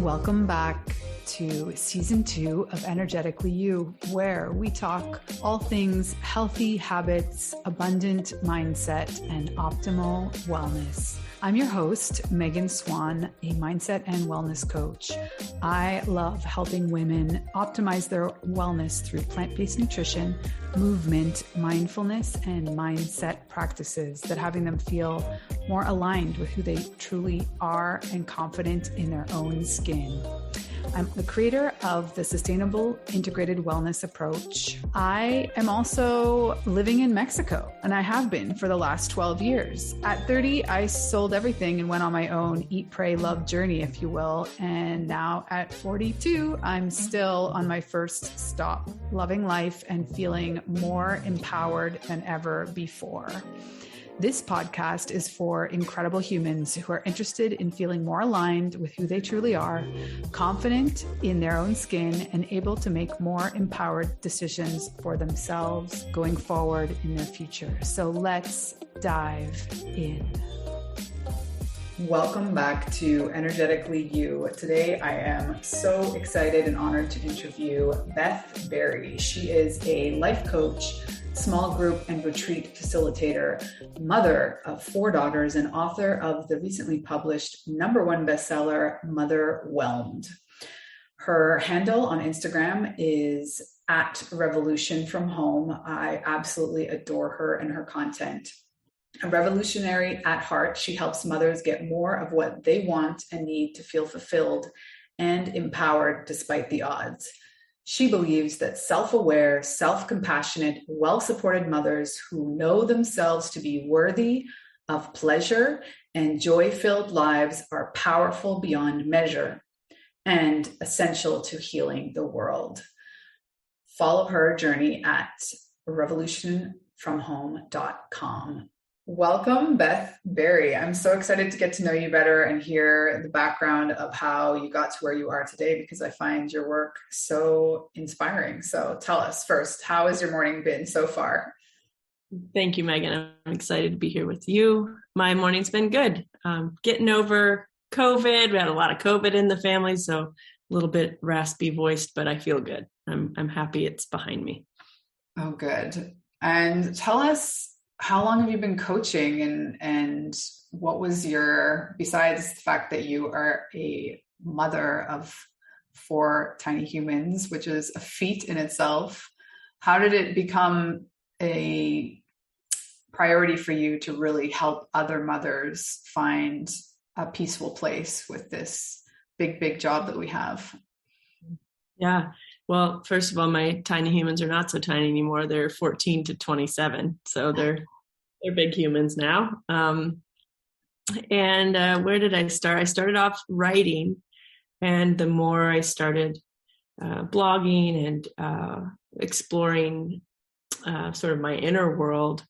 Welcome back to season 2 of Energetically You, where we talk all things healthy habits, abundant mindset, and optimal wellness. I'm your host, Megan Swan, a mindset and wellness coach. I love helping women optimize their wellness through plant-based nutrition, movement, mindfulness, and mindset practices that having them feel more aligned with who they truly are and confident in their own skin. I'm the creator of the Sustainable Integrated Wellness Approach. I am also living in Mexico, and I have been for the last 12 years. At 30, I sold everything and went on my own eat, pray, love journey, if you will. And now at 42, I'm still on my first stop, loving life and feeling more empowered than ever before. This podcast is for incredible humans who are interested in feeling more aligned with who they truly are, confident in their own skin, and able to make more empowered decisions for themselves going forward in their future. So let's dive in. Welcome back to Energetically You. Today, I am so excited and honored to interview Beth Berry. She is a life coach, small group and retreat facilitator, mother of 4 daughters, and author of the recently published #1 bestseller, Motherwhelmed. Her handle on Instagram is @revolutionfromhome. I absolutely adore her and her content. A revolutionary at heart, she helps mothers get more of what they want and need to feel fulfilled and empowered despite the odds. She believes that self-aware, self-compassionate, well-supported mothers who know themselves to be worthy of pleasure and joy-filled lives are powerful beyond measure and essential to healing the world. Follow her journey at revolutionfromhome.com. Welcome, Beth Berry. I'm so excited to get to know you better and hear the background of how you got to where you are today, because I find your work so inspiring. So tell us first, how has your morning been so far? Thank you, Megan. I'm excited to be here with you. My morning's been good. Getting over COVID. We had a lot of COVID in the family, so a little bit raspy voiced, but I feel good. I'm happy it's behind me. Oh, good. And tell us, how long have you been coaching, and what was besides the fact that you are a mother of 4 tiny humans, which is a feat in itself, how did it become a priority for you to really help other mothers find a peaceful place with this big, big job that we have? Yeah. Well, first of all, my tiny humans are not so tiny anymore. They're 14 to 27. So they're big humans now. Where did I start? I started off writing, and the more I started blogging and exploring sort of my inner world,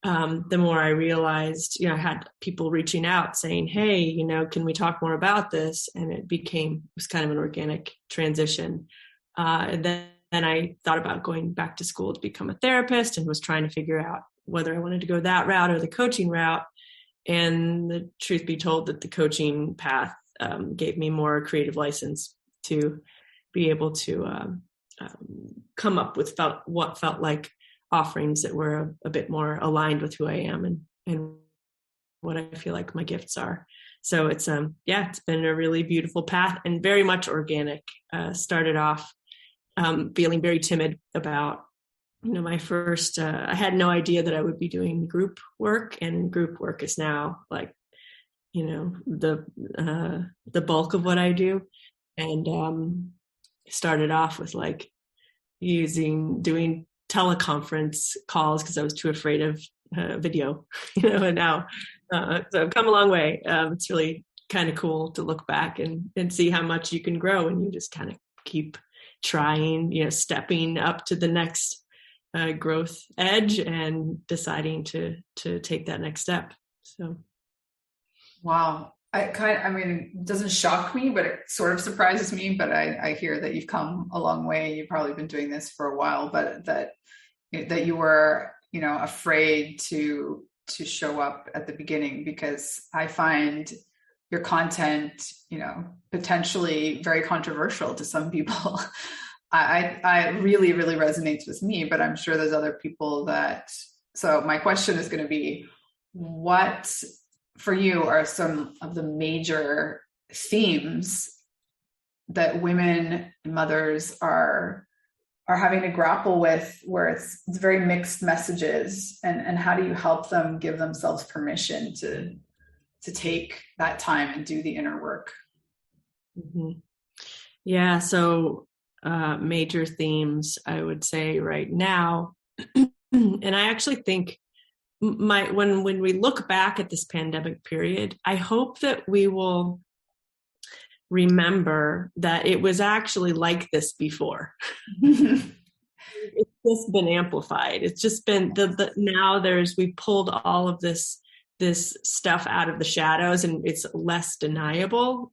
the more I realized, I had people reaching out saying, hey, can we talk more about this? And it was kind of an organic transition. And then I thought about going back to school to become a therapist, and was trying to figure out whether I wanted to go that route or the coaching route. And the truth be told, that the coaching path gave me more creative license to be able to come up with what felt like offerings that were a bit more aligned with who I am and what I feel like my gifts are. So it's been a really beautiful path and very much organic. Started off feeling very timid about, my first, I had no idea that I would be doing group work, and group work is now like, the bulk of what I do. And started off with like doing teleconference calls because I was too afraid of video, and now, so I've come a long way. It's really kind of cool to look back and see how much you can grow, and you just kind of keep trying, stepping up to the next growth edge and deciding to take that next step. So. Wow. It doesn't shock me, but it sort of surprises me, but I hear that you've come a long way. You've probably been doing this for a while, but that you were, afraid to show up at the beginning, because I find your content, potentially very controversial to some people. I really, really resonates with me, but I'm sure there's other people so my question is going to be, what for you are some of the major themes that women and mothers are having to grapple with, where it's very mixed messages, and how do you help them give themselves permission to take that time and do the inner work? Mm-hmm. Yeah. So major themes, I would say right now, and I actually think when we look back at this pandemic period, I hope that we will remember that it was actually like this before. It's just been amplified. It's just been now we pulled all of this stuff out of the shadows, and it's less deniable,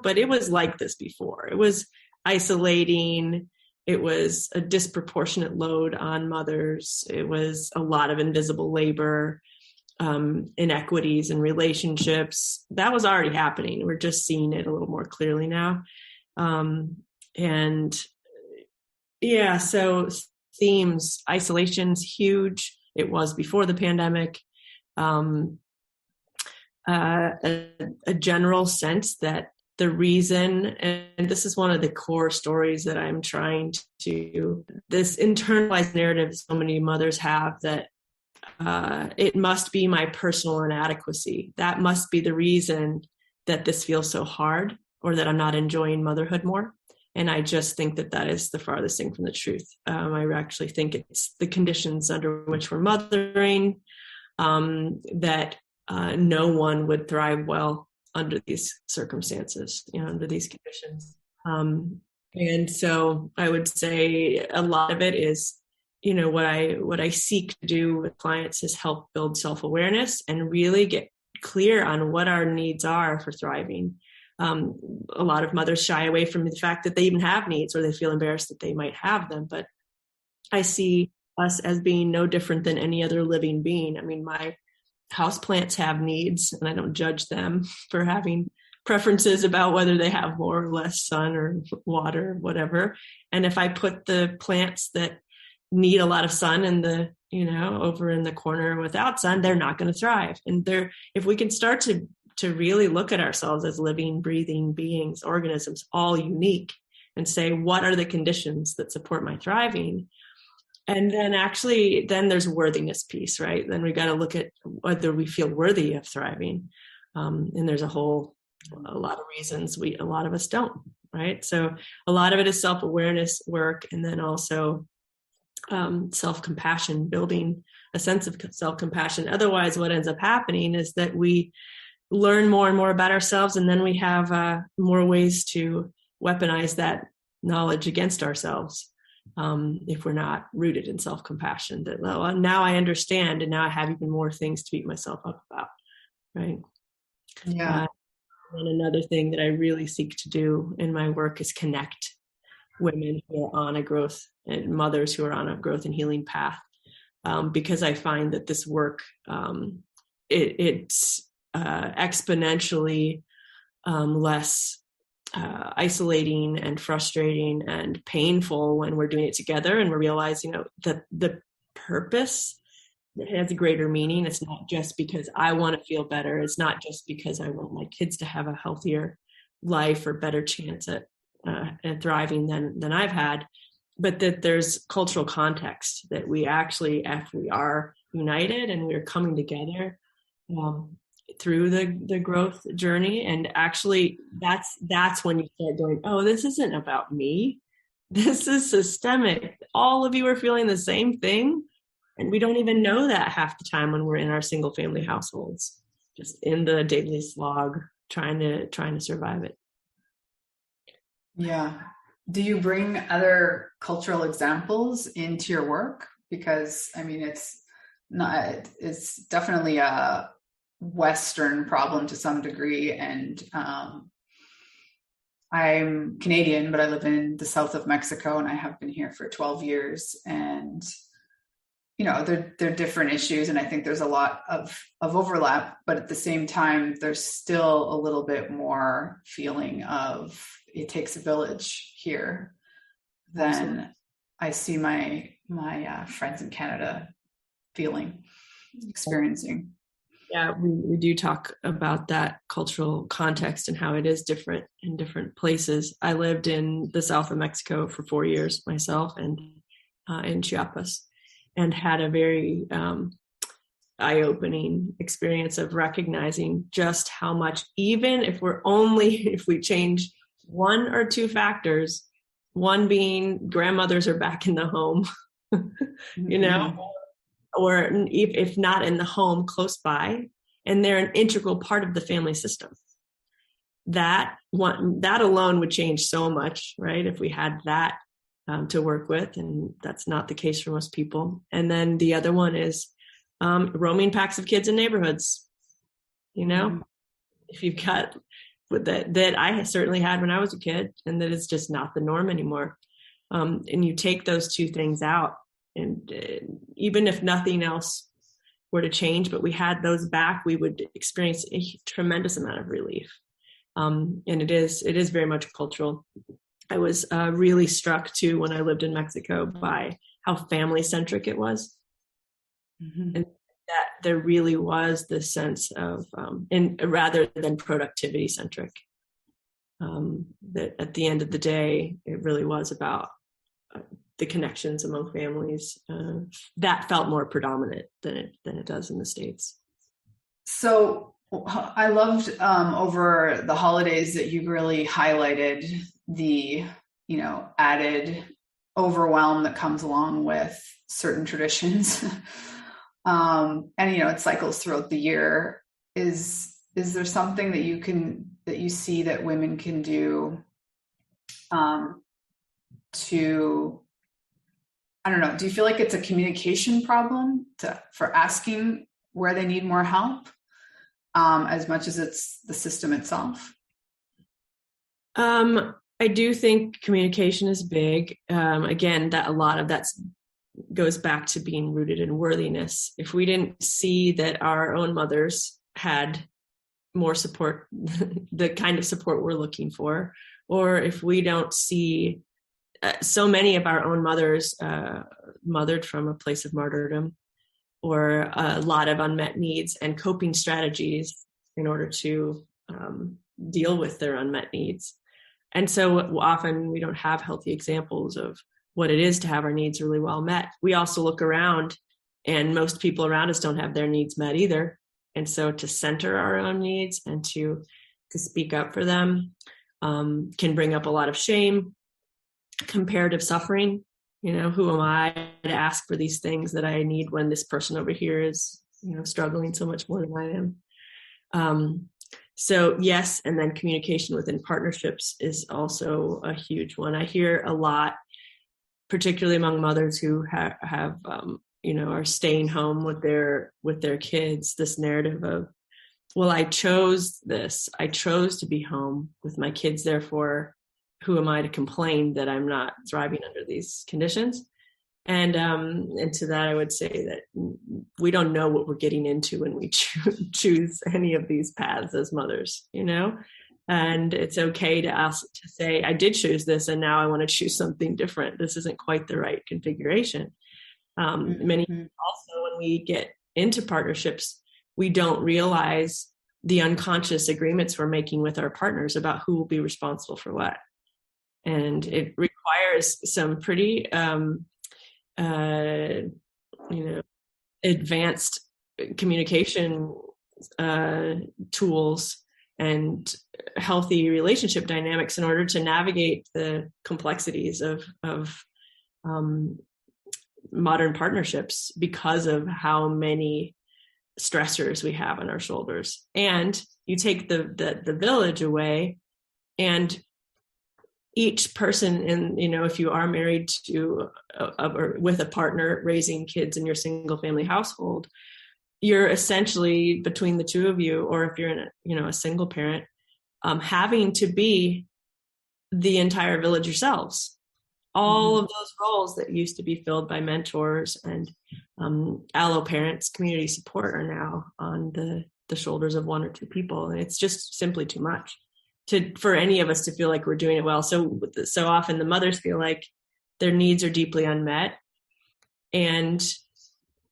but it was like this before. It was isolating. It was a disproportionate load on mothers. It was a lot of invisible labor, inequities in relationships. That was already happening. We're just seeing it a little more clearly now. So themes, isolation's huge. It was before the pandemic. A general sense that the reason, and this is one of the core stories that I'm trying to, this internalized narrative so many mothers have, that it must be my personal inadequacy. That must be the reason that this feels so hard, or that I'm not enjoying motherhood more. And I just think that is the farthest thing from the truth. I actually think it's the conditions under which we're mothering, that no one would thrive well under these circumstances, under these conditions. And so I would say a lot of it is, what I seek to do with clients is help build self-awareness and really get clear on what our needs are for thriving. A lot of mothers shy away from the fact that they even have needs, or they feel embarrassed that they might have them. But I see us as being no different than any other living being. I mean, my houseplants have needs, and I don't judge them for having preferences about whether they have more or less sun or water, whatever. And if I put the plants that need a lot of sun in the, over in the corner without sun, they're not going to thrive. And if we can start to really look at ourselves as living, breathing beings, organisms, all unique, and say, what are the conditions that support my thriving? And then then there's worthiness piece, right? Then we got to look at whether we feel worthy of thriving. And there's a lot of reasons a lot of us don't, right? So a lot of it is self-awareness work, and then also self-compassion, building a sense of self-compassion. Otherwise, what ends up happening is that we learn more and more about ourselves, and then we have more ways to weaponize that knowledge against ourselves. If we're not rooted in self-compassion, that now I understand, and now I have even more things to beat myself up about, right? Yeah. And another thing that I really seek to do in my work is connect women who are on a growth, and mothers who are on a growth and healing path, because I find that this work, it's exponentially less isolating and frustrating and painful when we're doing it together, and we're realizing, that the purpose has a greater meaning. It's not just because I want to feel better. It's not just because I want my kids to have a healthier life or better chance at thriving than I've had, but that there's cultural context, that we actually, if we are united and we're coming together through the growth journey, and actually that's when you start going, oh, this isn't about me. This is systemic. All of you are feeling the same thing. And we don't even know that half the time when we're in our single family households, just in the daily slog, trying to survive it. Yeah. Do you bring other cultural examples into your work? Because it's definitely a Western problem to some degree. And I'm Canadian, but I live in the south of Mexico, and I have been here for 12 years. And they're different issues. And I think there's a lot of overlap, but at the same time, there's still a little bit more feeling of it takes a village here than Absolutely. I see my friends in Canada experiencing. Yeah, we do talk about that cultural context and how it is different in different places. I lived in the south of Mexico for 4 years myself, and in Chiapas, and had a very eye-opening experience of recognizing just how much, even if we change one or two factors, one being grandmothers are back in the home, or if not in the home, close by, and they're an integral part of the family system. That alone would change so much, right? If we had that to work with, and that's not the case for most people. And then the other one is roaming packs of kids in neighborhoods. If you've got that I certainly had when I was a kid, and that is just not the norm anymore. And you take those two things out, and even if nothing else were to change, but we had those back, we would experience a tremendous amount of relief. And it is very much cultural. I was really struck too when I lived in Mexico by how family centric it was. Mm-hmm. And that there really was this sense of, and rather than productivity centric, that at the end of the day, it really was about the connections among families. That felt more predominant than it does in the States. So I loved over the holidays that you really highlighted the, added overwhelm that comes along with certain traditions. And, it cycles throughout the year. Is there something that you see that women can do to, I don't know, do you feel like it's a communication problem for asking where they need more help, as much as it's the system itself? I do think communication is big. Again, that a lot of that goes back to being rooted in worthiness. If we didn't see that our own mothers had more support, the kind of support we're looking for, or if we don't see so many of our own mothers mothered from a place of martyrdom, or a lot of unmet needs and coping strategies in order to deal with their unmet needs. And so often we don't have healthy examples of what it is to have our needs really well met. We also look around, and most people around us don't have their needs met either. And so to center our own needs and to speak up for them can bring up a lot of shame, comparative suffering. Who am I to ask for these things that I need when this person over here is, struggling so much more than I am. So yes, and then communication within partnerships is also a huge one. I hear a lot, particularly among mothers who have are staying home with their kids, this narrative of, well, I chose this. I chose to be home with my kids, therefore, who am I to complain that I'm not thriving under these conditions? And to that, I would say that we don't know what we're getting into when we choose any of these paths as mothers, and it's okay to say, I did choose this, and now I want to choose something different. This isn't quite the right configuration. Many also, when we get into partnerships, we don't realize the unconscious agreements we're making with our partners about who will be responsible for what. And it requires some pretty, advanced communication tools and healthy relationship dynamics in order to navigate the complexities of modern partnerships, because of how many stressors we have on our shoulders. And you take the village away, and each person if you are married to or with a partner raising kids in your single family household, you're essentially, between the two of you, or if you're in a single parent, having to be the entire village yourselves all of those roles that used to be filled by mentors and allo parents, community support, are now on the shoulders of one or two people. And it's just simply too much for any of us to feel like we're doing it well. So often the mothers feel like their needs are deeply unmet. And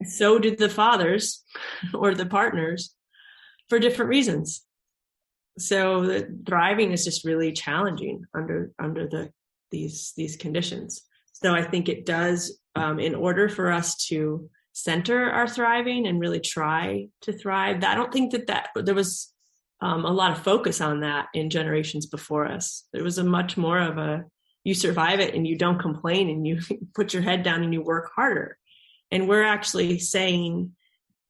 so do the fathers or the partners for different reasons. So the thriving is just really challenging under these conditions. So I think it does, in order for us to center our thriving and really try to thrive, I don't think that there was a lot of focus on that in generations before us. There was a much more of a, you survive it and you don't complain and you put your head down and you work harder. And we're actually saying,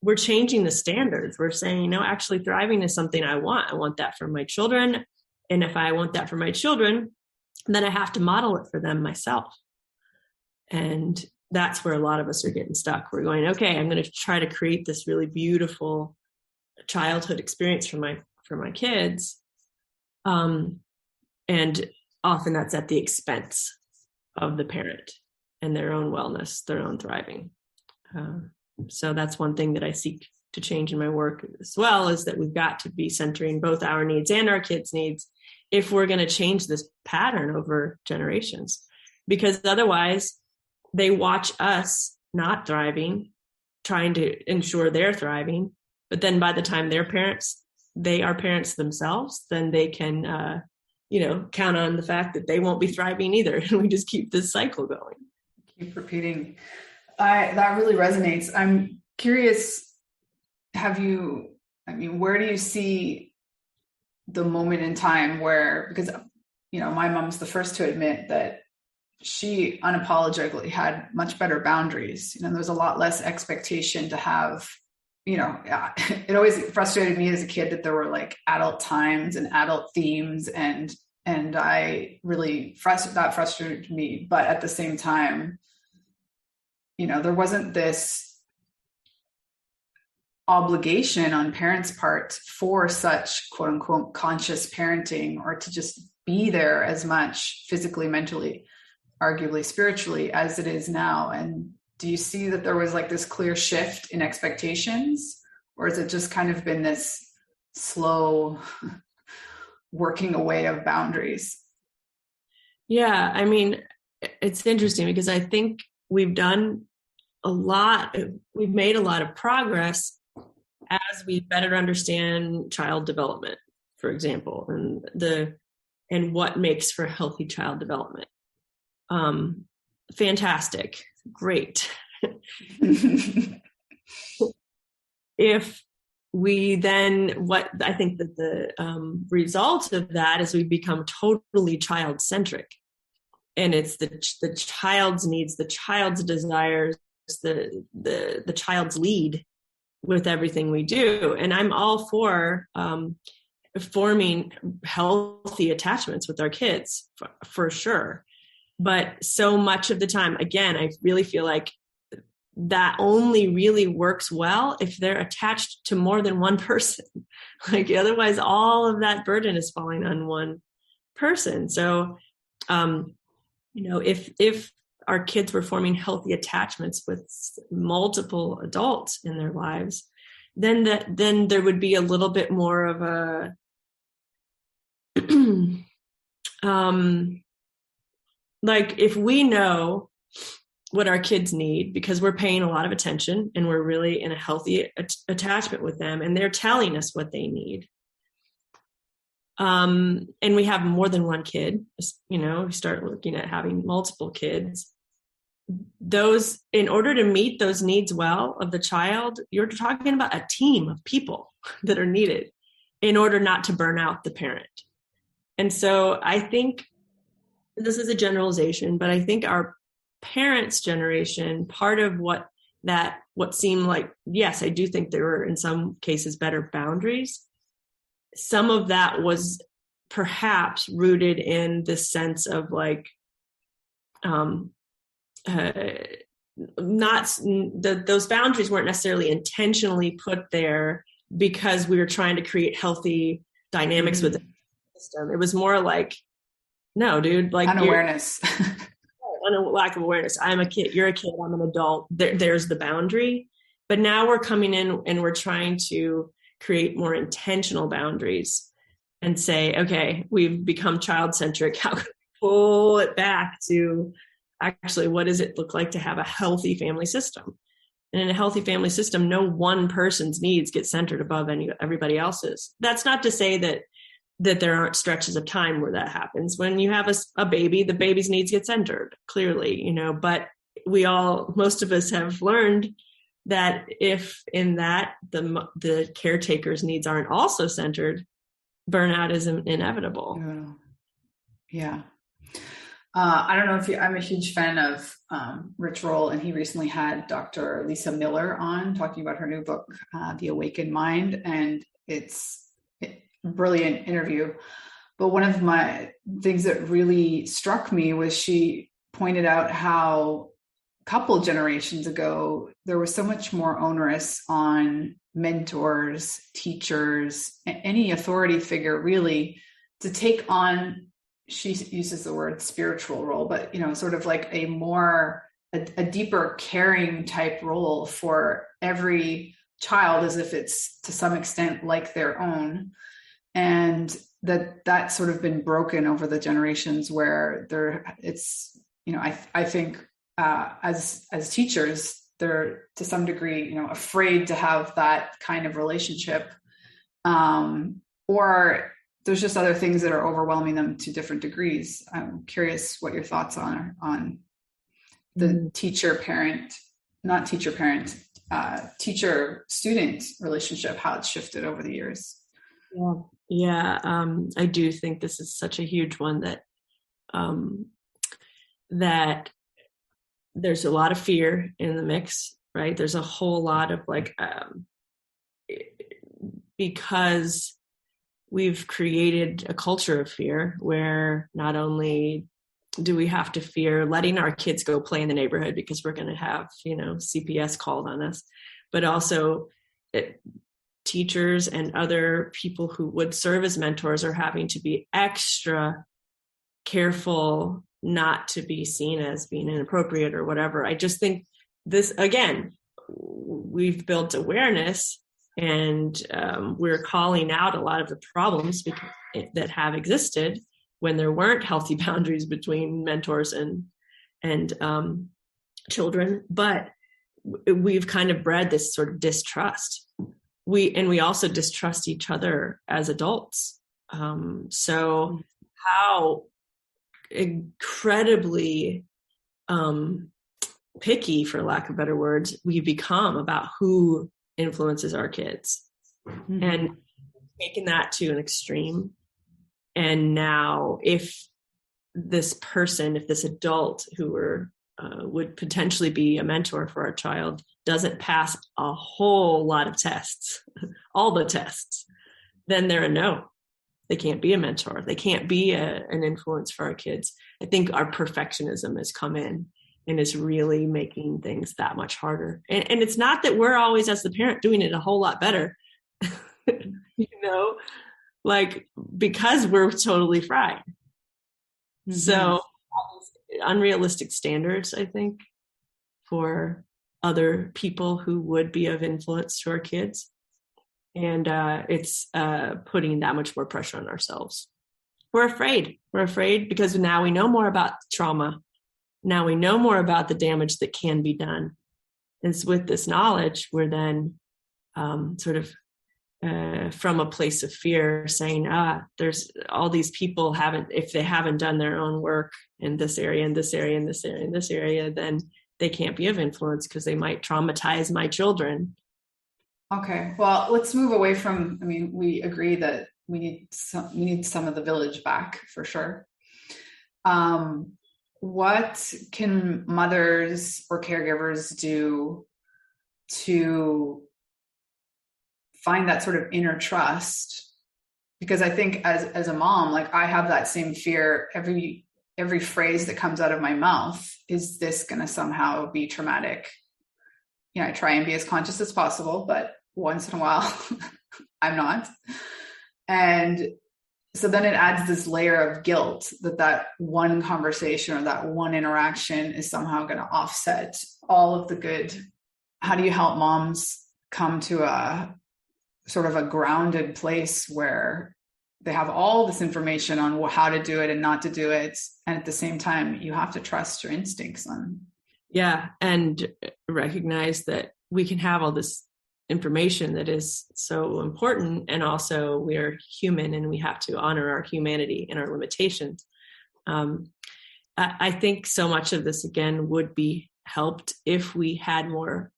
we're changing the standards. We're saying, no, actually thriving is something I want. I want that for my children. And if I want that for my children, then I have to model it for them myself. And that's where a lot of us are getting stuck. We're going, okay, I'm going to try to create this really beautiful childhood experience for my kids. And often that's at the expense of the parent and their own wellness, their own thriving. So that's one thing that I seek to change in my work as well, is that we've got to be centering both our needs and our kids' needs if we're going to change this pattern over generations. Because otherwise they watch us not thriving, trying to ensure they're thriving. But then by the time they are parents themselves, then they can, count on the fact that they won't be thriving either. And we just keep this cycle going. Keep repeating. That really resonates. I'm curious, where do you see the moment in time where, because, my mom's the first to admit that she unapologetically had much better boundaries. There's a lot less expectation to have, it always frustrated me as a kid that there were like adult times and adult themes, and I really that frustrated me. But at the same time, there wasn't this obligation on parents' part for such quote unquote conscious parenting, or to just be there as much physically, mentally, arguably spiritually as it is now. And do you see that there was like this clear shift in expectations, or has it just kind of been this slow working away of boundaries? Yeah, I mean, it's interesting because I think we've made a lot of progress as we better understand child development, for example, and what makes for healthy child development. Fantastic. Great. If we then, what I think that the result of that is we become totally child-centric, and it's the child's needs, the child's desires, the child's lead with everything we do. And I'm all for forming healthy attachments with our kids, for sure. But so much of the time, again, I really feel like that only really works well if they're attached to more than one person. Like otherwise, all of that burden is falling on one person. So, if our kids were forming healthy attachments with multiple adults in their lives, then there would be a little bit more of a like if we know what our kids need because we're paying a lot of attention and we're really in a healthy attachment with them and they're telling us what they need. And we have more than one kid, we start looking at having multiple kids. Those, in order to meet those needs well of the child, you're talking about a team of people that are needed in order not to burn out the parent. And so I think this is a generalization, but I think our parents' generation, part of what seemed like, yes, I do think there were in some cases better boundaries. Some of that was perhaps rooted in this sense of like, those boundaries weren't necessarily intentionally put there because we were trying to create healthy dynamics within the system. It was more like, no, dude, like unawareness. lack of awareness. I'm a kid, you're a kid, I'm an adult. There's the boundary. But now we're coming in and we're trying to create more intentional boundaries and say, okay, we've become child-centric. How can we pull it back to actually what does it look like to have a healthy family system? And in a healthy family system, no one person's needs get centered above everybody else's. That's not to say that there aren't stretches of time where that happens. When you have a baby, the baby's needs get centered, clearly, but most of us have learned that if in that the caretaker's needs aren't also centered, burnout is inevitable. Yeah. I don't know if I'm a huge fan of Rich Roll, and he recently had Dr. Lisa Miller on talking about her new book, The Awakened Mind, and it's a brilliant interview. But one of my things that really struck me was she pointed out how a couple generations ago, there was so much more onerous on mentors, teachers, any authority figure really to take on, she uses the word spiritual role, but, sort of like a deeper caring type role for every child as if it's to some extent like their own. And that's sort of been broken over the generations where I think as teachers, they're to some degree, afraid to have that kind of relationship, or there's just other things that are overwhelming them to different degrees. I'm curious what your thoughts are on the teacher-student relationship, how it's shifted over the years. Yeah. I do think this is such a huge one that there's a lot of fear in the mix, right? There's a whole lot of because we've created a culture of fear where not only do we have to fear letting our kids go play in the neighborhood because we're going to have, CPS called on us, but also teachers and other people who would serve as mentors are having to be extra careful not to be seen as being inappropriate or whatever. I just think this, again, we've built awareness and we're calling out a lot of the problems that have existed when there weren't healthy boundaries between mentors and children. But we've kind of bred this sort of distrust. We also distrust each other as adults. So how incredibly picky, for lack of better words, we become about who influences our kids, and taking that to an extreme. And now if this adult who would potentially be a mentor for our child doesn't pass a whole lot of tests, all the tests, then they're a no. They can't be a mentor. They can't be an influence for our kids. I think our perfectionism has come in and is really making things that much harder. And it's not that we're always, as the parent, doing it a whole lot better, because we're totally fried. Mm-hmm. So unrealistic standards, I think, for other people who would be of influence to our kids. And it's putting that much more pressure on ourselves. We're afraid. We're afraid because now we know more about trauma. Now we know more about the damage that can be done. And with this knowledge, we're then sort of from a place of fear saying, there's all these people if they haven't done their own work in this area, in this area, in this area, in this area, then they can't be of influence because they might traumatize my children. Okay. Well, let's move away from, we agree that we need some of the village back for sure. What can mothers or caregivers do to find that sort of inner trust? Because I think as a mom, I have that same fear. Every phrase that comes out of my mouth, is this going to somehow be traumatic? I try and be as conscious as possible, but once in a while I'm not. And So then it adds this layer of guilt that one conversation or that one interaction is somehow going to offset all of the good. How do you help moms come to a sort of a grounded place where they have all this information on how to do it and not to do it, and at the same time you have to trust your instincts on? Yeah, and recognize that we can have all this information that is so important, and also we are human and we have to honor our humanity and our limitations. I think so much of this again would be helped if we had more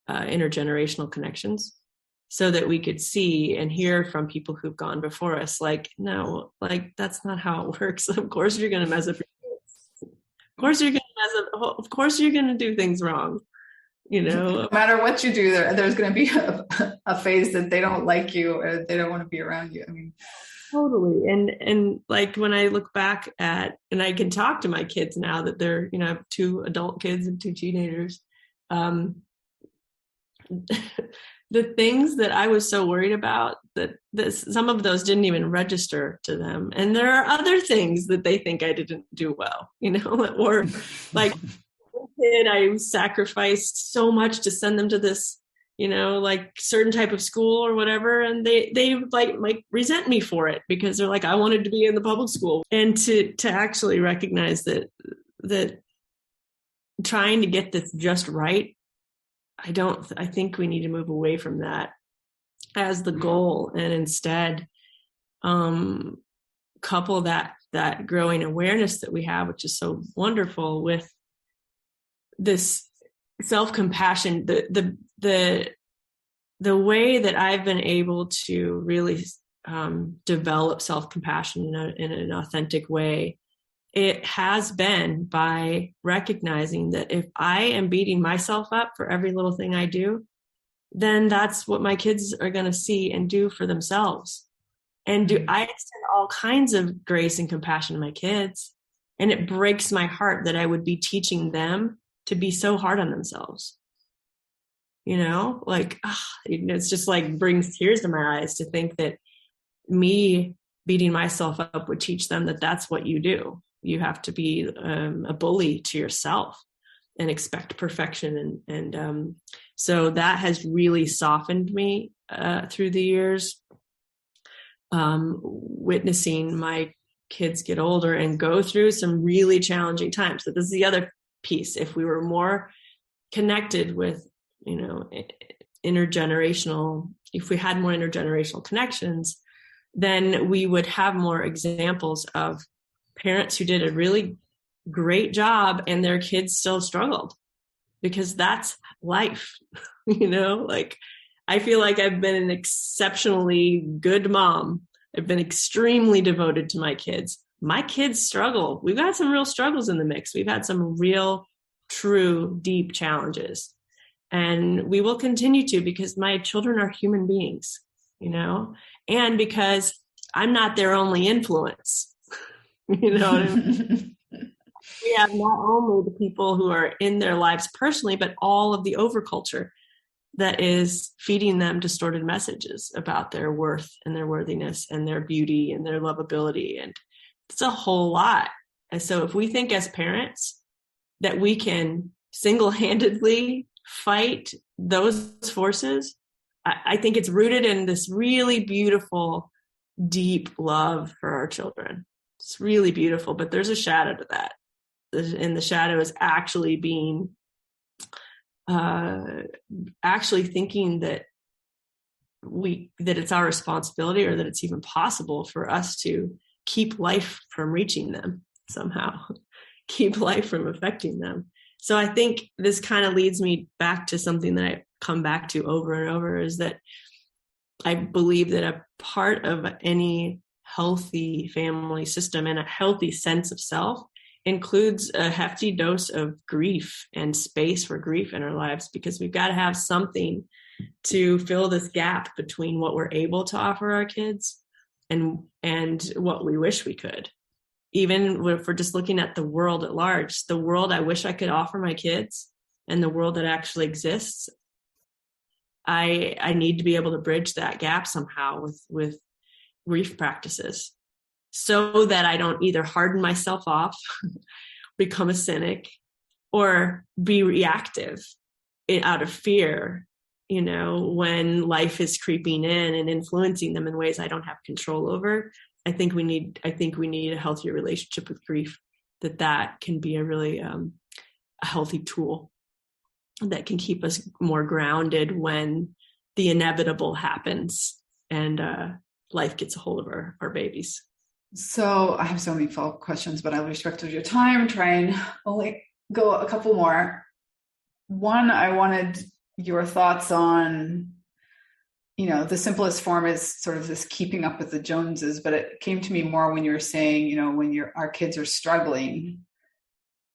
intergenerational connections, so that we could see and hear from people who've gone before us, like, no, like that's not how it works. Of course you're going to mess up your kids. Of course you're going to mess up. Of course you're going to do things wrong. No matter what you do, there's going to be a phase that they don't like you or they don't want to be around you. I mean, totally. And like when I look back at, and I can talk to my kids now that they're, I have 2 adult kids and 2 teenagers. The things that I was so worried about, that some of those didn't even register to them. And there are other things that they think I didn't do well, or like, kid, I sacrificed so much to send them to this, like certain type of school or whatever. And they like resent me for it because they're like, I wanted to be in the public school. And to actually recognize that trying to get this just right, I think we need to move away from that as the goal, and instead couple that growing awareness that we have, which is so wonderful, with this self-compassion. The way that I've been able to really develop self-compassion in an authentic way, it has been by recognizing that if I am beating myself up for every little thing I do, then that's what my kids are going to see and do for themselves. And I extend all kinds of grace and compassion to my kids. And it breaks my heart that I would be teaching them to be so hard on themselves. It's just like brings tears to my eyes to think that me beating myself up would teach them that that's what you do. You have to be a bully to yourself and expect perfection. And so that has really softened me through the years, witnessing my kids get older and go through some really challenging times. So this is the other piece. If we were more connected with, intergenerational, if we had more intergenerational connections, then we would have more examples of parents who did a really great job and their kids still struggled, because that's life. I feel like I've been an exceptionally good mom. I've been extremely devoted to my kids. My kids struggle. We've got some real struggles in the mix. We've had some real, true, deep challenges. And we will continue to, because my children are human beings, and because I'm not their only influence. You know what I mean? We have not only the people who are in their lives personally, but all of the overculture that is feeding them distorted messages about their worth and their worthiness and their beauty and their lovability. And it's a whole lot. And so if we think as parents that we can single-handedly fight those forces, I think it's rooted in this really beautiful, deep love for our children. It's really beautiful, but there's a shadow to that. And the shadow is actually being, actually thinking that it's our responsibility, or that it's even possible for us to keep life from reaching them somehow, keep life from affecting them. So I think this kind of leads me back to something that I come back to over and over, is that I believe that a part of any healthy family system and a healthy sense of self includes a hefty dose of grief and space for grief in our lives, because we've got to have something to fill this gap between what we're able to offer our kids and what we wish we could. Even if we're just looking at the world at large, the world I wish I could offer my kids and the world that actually exists, I need to be able to bridge that gap somehow with grief practices. so that I don't either harden myself off, become a cynic, or be reactive out of fear, when life is creeping in and influencing them in ways I don't have control over. I think we need a healthier relationship with grief, that can be a really a healthy tool that can keep us more grounded when the inevitable happens and life gets a hold of our babies. So I have so many follow-up questions, but out of respect of your time, try and only go a couple more. One, I wanted your thoughts on, the simplest form is sort of this keeping up with the Joneses, but it came to me more when you were saying, when our kids are struggling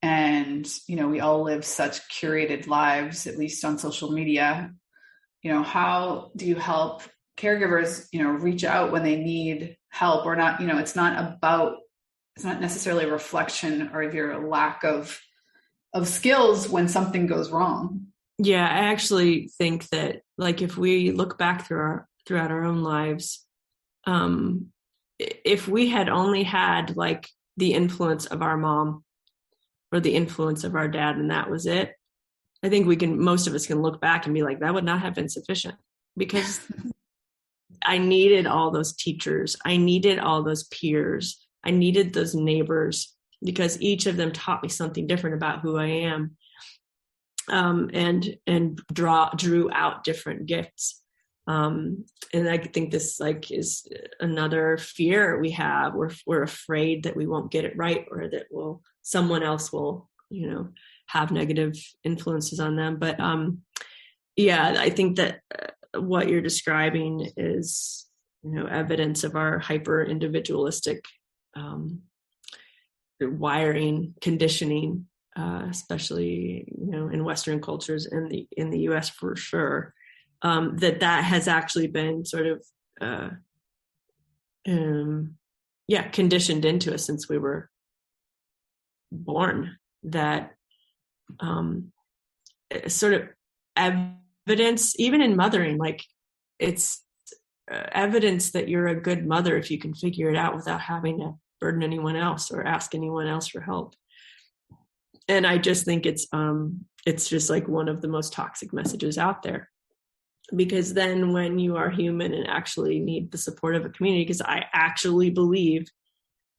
and, we all live such curated lives, at least on social media, how do you help caregivers, reach out when they need help or not? It's not necessarily a reflection or of your lack of skills when something goes wrong. Yeah, I actually think that, like, if we look back throughout our own lives, if we had only had like the influence of our mom or the influence of our dad, and that was it, I think most of us can look back and be like, that would not have been sufficient, because I needed all those teachers. I needed all those peers. I needed those neighbors, because each of them taught me something different about who I am. And drew out different gifts. And I think this is another fear we have. We're afraid that we won't get it right, or that someone else will, have negative influences on them. But I think that what you're describing is, evidence of our hyper individualistic wiring, conditioning. Especially, in Western cultures, in the U.S. for sure, that has actually been sort of, conditioned into us since we were born. That sort of evidence, even in mothering, like it's evidence that you're a good mother if you can figure it out without having to burden anyone else or ask anyone else for help. And I just think it's just like one of the most toxic messages out there, because then when you are human and actually need the support of a community, because I actually believe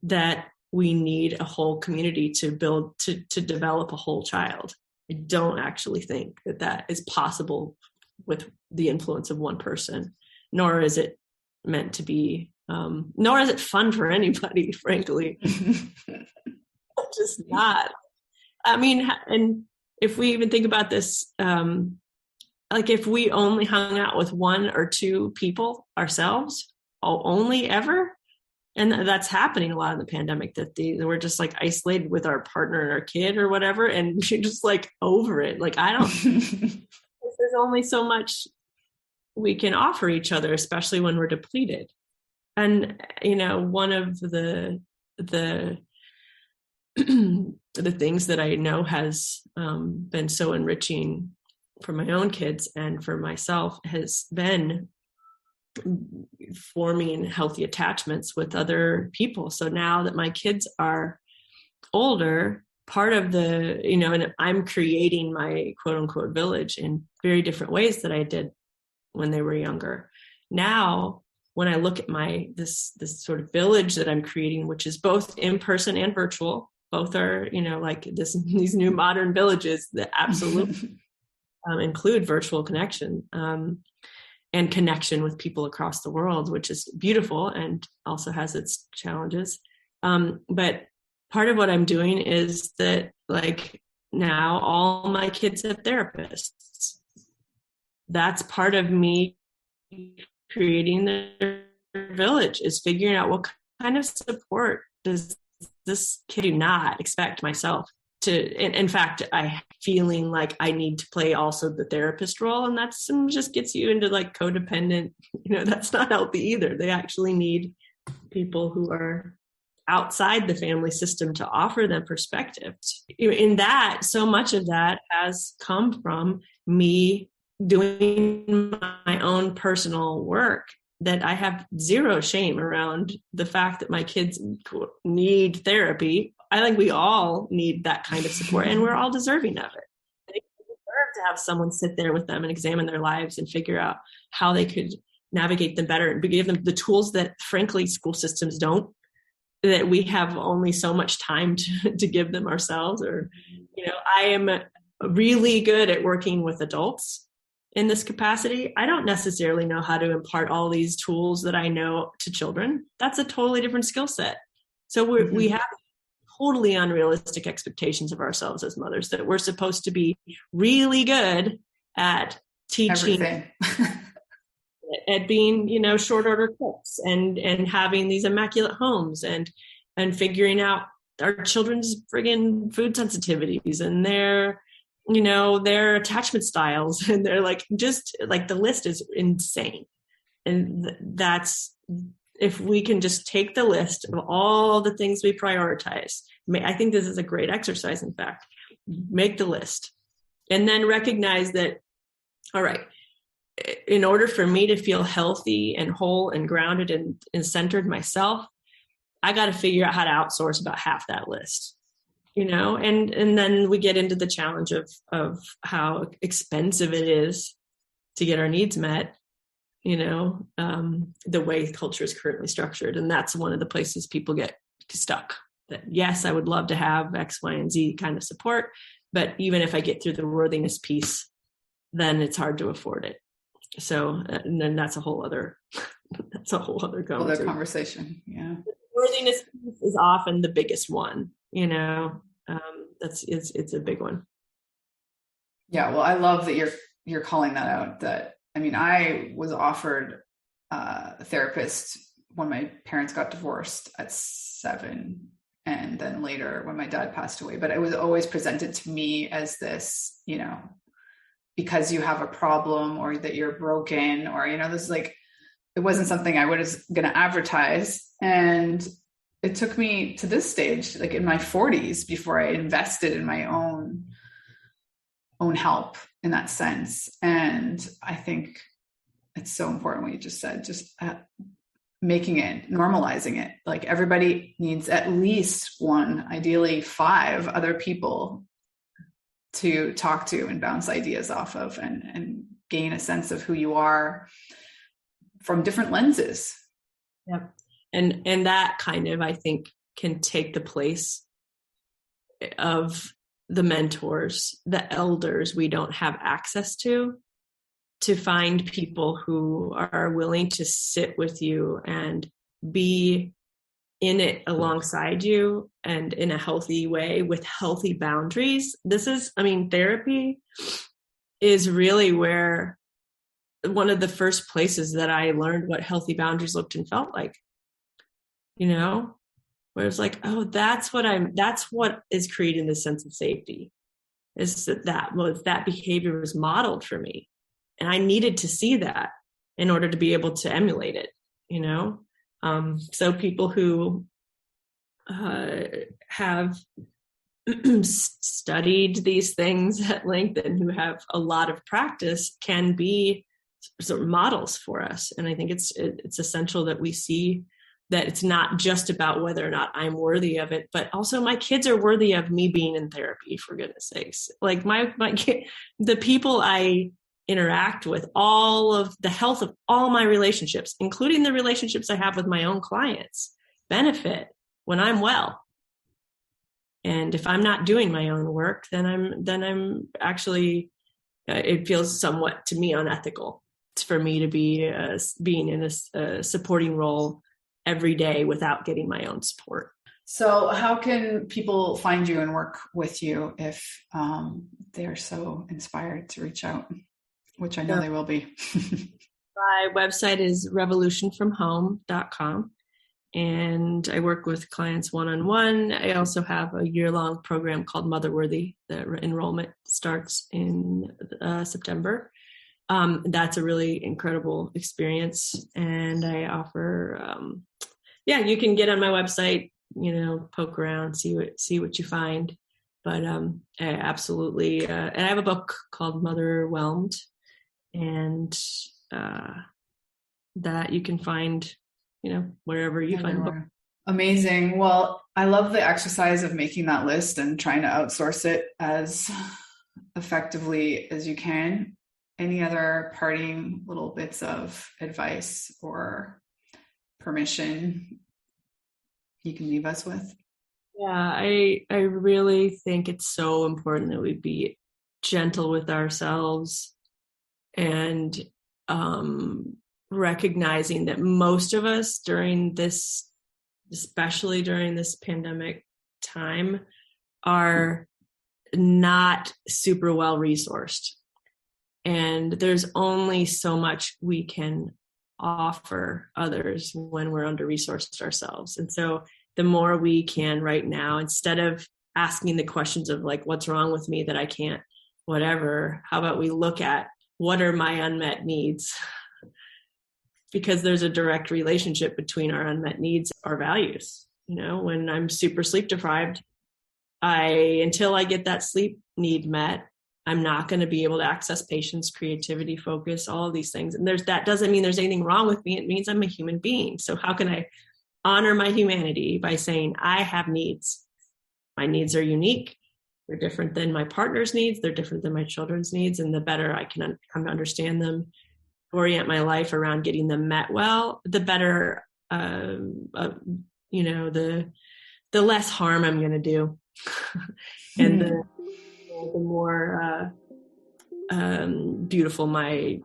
that we need a whole community to build, to develop a whole child. I don't actually think that is possible with the influence of one person, nor is it meant to be, nor is it fun for anybody, frankly. Just not. I mean, and if we even think about this, like if we only hung out with one or two people ourselves, only ever, and that's happening a lot in the pandemic, that we're just like isolated with our partner and our kid or whatever, and we're just like over it. Like, there's only so much we can offer each other, especially when we're depleted. And, one of the things that I know has been so enriching for my own kids and for myself has been forming healthy attachments with other people. So now that my kids are older, part of the, and I'm creating my quote unquote village in very different ways that I did when they were younger. Now, when I look at this sort of village that I'm creating, which is both in person and virtual, both are, like these new modern villages that absolutely include virtual connection and connection with people across the world, which is beautiful and also has its challenges. But part of what I'm doing is that, like, now all my kids have therapists. That's part of me creating their village, is figuring out what kind of support does this kid do not expect myself to. In fact, I feeling like I need to play also the therapist role, and that's just gets you into like codependent. That's not healthy either. They actually need people who are outside the family system to offer them perspective. In that, so much of that has come from me doing my own personal work that I have zero shame around the fact that my kids need therapy. I think we all need that kind of support, and we're all deserving of it. They deserve to have someone sit there with them and examine their lives and figure out how they could navigate them better and give them the tools that, frankly, school systems don't, that we have only so much time to give them ourselves. Or, I am really good at working with adults in this capacity. I don't necessarily know how to impart all these tools that I know to children. That's a totally different skill set. So we have totally unrealistic expectations of ourselves as mothers, that we're supposed to be really good at teaching, at being, short order cooks and having these immaculate homes and figuring out our children's friggin' food sensitivities and their attachment styles. And they're just the list is insane. And that's, if we can just take the list of all the things we prioritize, I think this is a great exercise, in fact, make the list and then recognize that, all right, in order for me to feel healthy and whole and grounded and centered myself, I got to figure out how to outsource about half that list, and then we get into the challenge of how expensive it is to get our needs met, the way culture is currently structured. And that's one of the places people get stuck. That, yes, I would love to have X, Y, and Z kind of support, but even if I get through the worthiness piece, then it's hard to afford it. So, and then that's a whole other conversation. Yeah. The worthiness piece is often the biggest one, it's a big one. Yeah. Well, I love that you're calling that out. I was offered a therapist when my parents got divorced at 7, and then later when my dad passed away, but it was always presented to me as this, because you have a problem or that you're broken or, this it wasn't something I was going to advertise. And it took me to this stage, in my 40s, before I invested in my own help in that sense. And I think it's so important what you just said, just making it, normalizing it. Everybody needs at least one, ideally 5 other people to talk to and bounce ideas off of and gain a sense of who you are from different lenses. Yep. And that kind of, I think, can take the place of the mentors, the elders we don't have access to find people who are willing to sit with you and be in it alongside you and in a healthy way with healthy boundaries. Therapy is really where one of the first places that I learned what healthy boundaries looked and felt like, where it's that's what is creating this sense of safety, is that behavior was modeled for me. And I needed to see that in order to be able to emulate it, so people who have studied these things at length and who have a lot of practice can be sort of models for us. And I think it's essential that we see that it's not just about whether or not I'm worthy of it, but also my kids are worthy of me being in therapy, for goodness sakes. My kid, the people I interact with, all of the health of all my relationships, including the relationships I have with my own clients, benefit when I'm well. And if I'm not doing my own work, then I'm actually, it feels somewhat to me unethical for me to be being in a supporting role every day without getting my own support. So how can people find you and work with you if they're so inspired to reach out, which I know they will be? My website is revolutionfromhome.com. And I work with clients one-on-one. I also have a year-long program called Motherworthy. The enrollment starts in September. That's a really incredible experience. And I offer, you can get on my website, poke around, see what you find. But I absolutely, and I have a book called Motherwhelmed. And that you can find, wherever you find books. Amazing. Well, I love the exercise of making that list and trying to outsource it as effectively as you can. Any other parting little bits of advice or permission you can leave us with? Yeah, I really think it's so important that we be gentle with ourselves and recognizing that most of us during this, especially during this pandemic time, are not super well resourced. And there's only so much we can offer others when we're under-resourced ourselves. And so the more we can right now, instead of asking the questions of like, what's wrong with me that I can't, whatever, how about we look at what are my unmet needs? Because there's a direct relationship between our unmet needs, our values. When I'm super sleep deprived, until I get that sleep need met, I'm not going to be able to access patience, creativity, focus, all of these things. And that doesn't mean there's anything wrong with me. It means I'm a human being. So how can I honor my humanity by saying I have needs? My needs are unique. They're different than my partner's needs. They're different than my children's needs. And the better I can come to understand them, orient my life around getting them met well, the better, the less harm I'm going to do. And the more beautiful my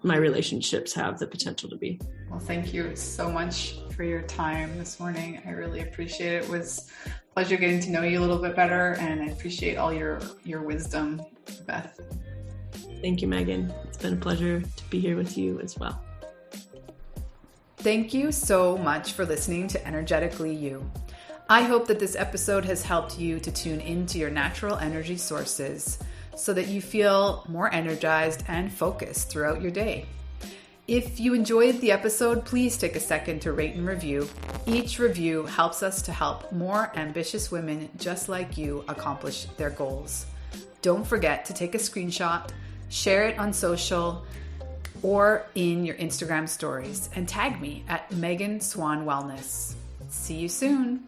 relationships have the potential to be. Well, thank you so much for your time this morning. I really appreciate it. It was a pleasure getting to know you a little bit better, and I appreciate all your wisdom, Beth. Thank you, Megan. It's been a pleasure to be here with you as well. Thank you so much for listening to Energetically You. I hope that this episode has helped you to tune into your natural energy sources so that you feel more energized and focused throughout your day. If you enjoyed the episode, please take a second to rate and review. Each review helps us to help more ambitious women just like you accomplish their goals. Don't forget to take a screenshot, share it on social or in your Instagram stories, and tag me at Megan Swan Wellness. See you soon.